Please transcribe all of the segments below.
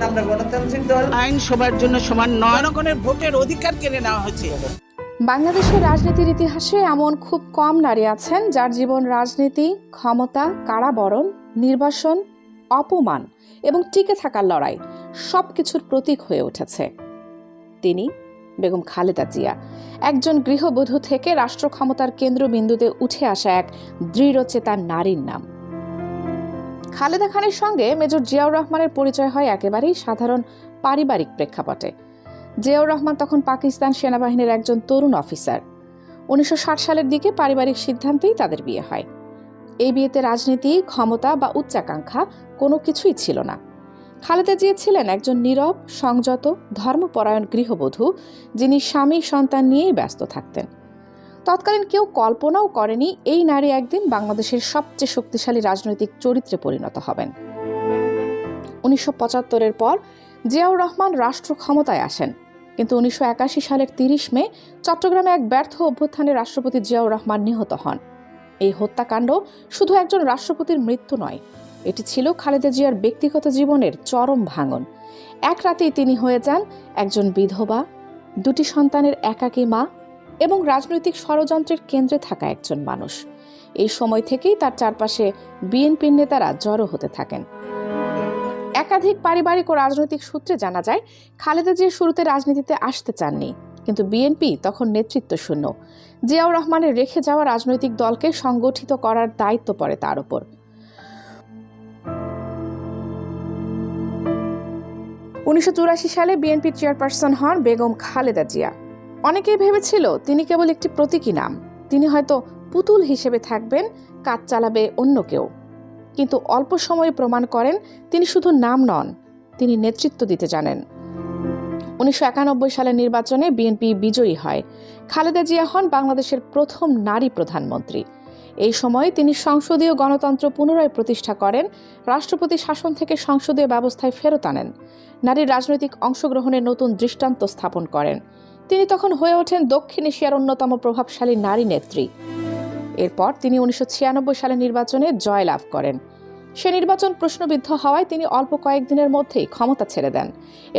আমরা গণতান্ত্রিক দল, আইন সবার জন্য সমান নয়, জনগণের ভোটের অধিকার কেড়ে নেওয়া হয়েছে। বাংলাদেশের রাজনীতির ইতিহাসে এমন খুব কম নারী আছেন যার জীবন রাজনীতি, ক্ষমতা, কারাবরণ, নির্বাসন, অপমান এবং টিকে থাকার লড়াই সবকিছুর প্রতীক হয়ে উঠেছে। তিনি বেগম খালেদা জিয়া, একজন গৃহবধূ থেকে রাষ্ট্র ক্ষমতার কেন্দ্রবিন্দুতে উঠে আসা এক দৃঢ়চেতা নারীর নাম। খালেদা খানের সঙ্গে মেজর জিয়াউর রহমানের পরিচয় হয় একেবারেই সাধারণ পারিবারিক প্রেক্ষাপটে। জিয়াউর রহমান তখন পাকিস্তান সেনাবাহিনীর একজন তরুণ অফিসার। 1960 সালের দিকে পারিবারিক সিদ্ধান্তেই তাদের বিয়ে হয়। এই বিয়েতে রাজনীতি, ক্ষমতা বা উচ্চাকাঙ্ক্ষা কোনো কিছুই ছিল না। খালেদা জিয়া ছিলেন একজন নীরব, সংযত, ধর্মপরায়ণ গৃহবধূ, যিনি স্বামী সন্তান নিয়েই ব্যস্ত থাকতেন। তৎকালীন কেউ কল্পনাও করেনি এই নারী একদিন বাংলাদেশের সবচেয়ে শক্তিশালী রাজনৈতিক চরিত্রে পরিণত হবেন। 1975-এর পর জিয়াউর রহমান রাষ্ট্র ক্ষমতায় আসেন, কিন্তু 1981 সালের 30 মে চট্টগ্রামে এক ব্যর্থ অভ্যুত্থানে রাষ্ট্রপতি জিয়াউর রহমান নিহত হন। এই হত্যাকাণ্ড শুধু একজন রাষ্ট্রপতির মৃত্যু নয়, এটি ছিল খালেদা জিয়ার ব্যক্তিগত জীবনের চরম ভাঙন। এক রাতেই তিনি হয়ে যান একজন বিধবা, 2টি সন্তানের একাকী মা এবং রাজনৈতিক ষড়যন্ত্রের কেন্দ্রে থাকা একজন মানুষ। এই সময় থেকেই তার চারপাশে বিএনপির নেতারা জড়ো হতে থাকেন। একাধিক পারিবারিক ও রাজনৈতিক সূত্রে জানা যায়, খালেদা জিয়া শুরুতে রাজনীতিতে আসতে চাননি, কিন্তু বিএনপি তখন নেতৃত্ব শূন্য। জিয়াউর রহমানের রেখে যাওয়া রাজনৈতিক দলকে সংগঠিত করার দায়িত্ব পড়ে তার উপর। 1984 সালে বিএনপির চেয়ারপারসন হন বেগম খালেদা জিয়া। অনেকেই ভেবেছিল তিনি কেবল একটি প্রতীকী নাম, তিনি হয়তো পুতুল হিসেবে থাকবেন, কাজ চালাবে অন্য কেউ। কিন্তু অল্প সময়ে প্রমাণ করেন তিনি শুধু নাম নন, তিনি নেতৃত্ব দিতে জানেন। 1991 সালের নির্বাচনে বিএনপি বিজয়ী হয়। খালেদা জিয়া হন বাংলাদেশের প্রথম নারী প্রধানমন্ত্রী। এই সময়ে তিনি সংসদীয় গণতন্ত্র পুনরায় প্রতিষ্ঠা করেন, রাষ্ট্রপতি শাসন থেকে সংসদীয় ব্যবস্থায় ফেরত আনেন, নারীর রাজনৈতিক অংশগ্রহণের নতুন দৃষ্টান্ত স্থাপন করেন। তিনি তখন হয়ে ওঠেন দক্ষিণ এশিয়ার অন্যতম প্রভাবশালী নারী নেত্রী। এরপর তিনি 1996 সালের নির্বাচনে জয়লাভ করেন। সে নির্বাচন প্রশ্নবিদ্ধ হওয়ায় তিনি অল্প কয়েকদিনের মধ্যেই ক্ষমতা ছেড়ে দেন।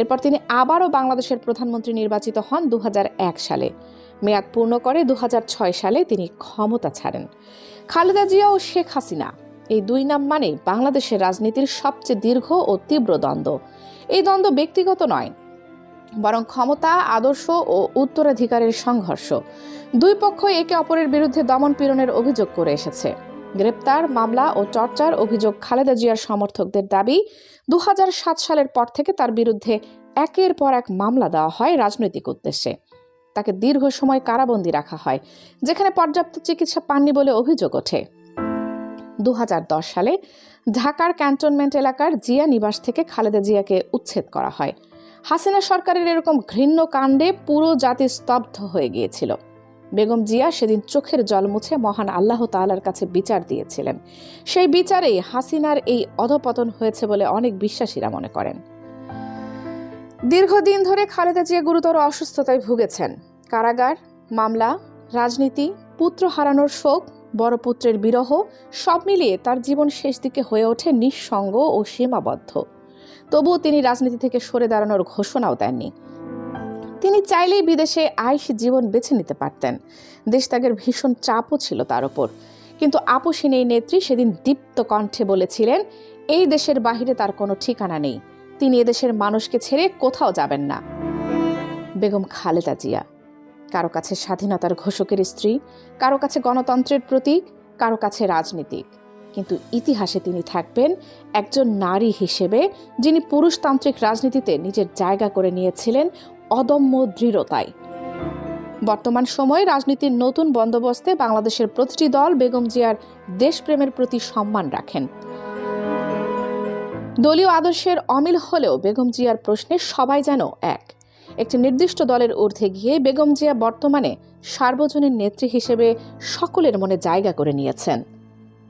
এরপর তিনি আবারও বাংলাদেশের প্রধানমন্ত্রী নির্বাচিত হন 2001 সালে। মেয়াদ পূর্ণ করে 2006 সালে তিনি ক্ষমতা ছাড়েন। খালেদা জিয়া ও শেখ হাসিনা, এই দুই নাম মানে বাংলাদেশের রাজনীতির সবচেয়ে দীর্ঘ ও তীব্র দ্বন্দ্ব। এই দ্বন্দ্ব ব্যক্তিগত নয়, বরং ক্ষমতা, আদর্শ ও উত্তরাধিকারের সংঘর্ষ। দুই পক্ষ একে অপরের বিরুদ্ধে দমন পীড়নের অভিযোগ করে এসেছে। গ্রেপ্তার, মামলা ও চর্চার অভিযোগ খালেদা জিয়ার সমর্থকদের দাবি, 2007 সালের পর থেকে তার বিরুদ্ধে একের পর এক মামলা দেওয়া হয় রাজনৈতিক উদ্দেশ্যে। তাকে দীর্ঘ সময় কারাবন্দী রাখা হয়, যেখানে পর্যাপ্ত চিকিৎসা পাননি বলে অভিযোগ ওঠে। 2010 সালে ঢাকার ক্যান্টনমেন্ট এলাকার জিয়া নিবাস থেকে খালেদা জিয়াকে উচ্ছেদ করা হয়। হাসিনা সরকারের এরকম ঘৃণ্য কাণ্ডে পুরো জাতি স্তব্ধ হয়ে গিয়েছিল। বেগম জিয়া সেদিন চোখের জল মুছে মহান আল্লাহ তাআলার কাছে বিচার দিয়েছিলেন। সেই বিচারেই হাসিনার এই অধঃপতন হয়েছে বলে অনেক বিশ্বাসীরা মনে করেন। দীর্ঘদিন ধরে খালেদা জিয়া গুরুতর অসুস্থতায় ভুগেছেন। কারাগার, মামলা, রাজনীতি, পুত্র হারানোর শোক, বড় পুত্রের বিরহ, সব মিলিয়ে তার জীবন শেষ দিকে হয়ে ওঠে নিঃসঙ্গ ও সীমাবদ্ধ। তবুও তিনি রাজনীতি থেকে সরে দাঁড়ানোর ঘোষণাও দেননি। তিনি চাইলেই বিদেশে আইশি জীবন বেছে নিতে পারতেন। দেশত্যাগের ভীষণ চাপও ছিল তার উপর। কিন্তু আপসহীন এই নেত্রী সেদিন দীপ্ত কণ্ঠে বলেছিলেন, এই দেশের বাহিরে তার কোনো ঠিকানা নেই, তিনি এদেশের মানুষকে ছেড়ে কোথাও যাবেন না। বেগম খালেদা জিয়া কারো কাছে স্বাধীনতার ঘোষকের স্ত্রী, কারো কাছে গণতন্ত্রের প্রতীক, কারো কাছে রাজনীতিক, কিন্তু ইতিহাসে তিনি থাকবেন একজন নারী হিসেবে, যিনি পুরুষতান্ত্রিক রাজনীতিতে নিজের জায়গা করে নিয়েছিলেন অদম্য দৃঢ়তায়। বর্তমান সময়ে রাজনীতির নতুন বন্দোবস্তে বাংলাদেশের প্রতিটি দল বেগম জিয়ার দেশপ্রেমের প্রতি সম্মান রাখেন। দলীয় আদর্শের অমিল হলেও বেগম জিয়ার প্রশ্নে সবাই যেন এক। একটি নির্দিষ্ট দলের ঊর্ধ্বে গিয়ে বেগম জিয়া বর্তমানে সার্বজনীন নেত্রী হিসেবে সকলের মনে জায়গা করে নিয়েছেন।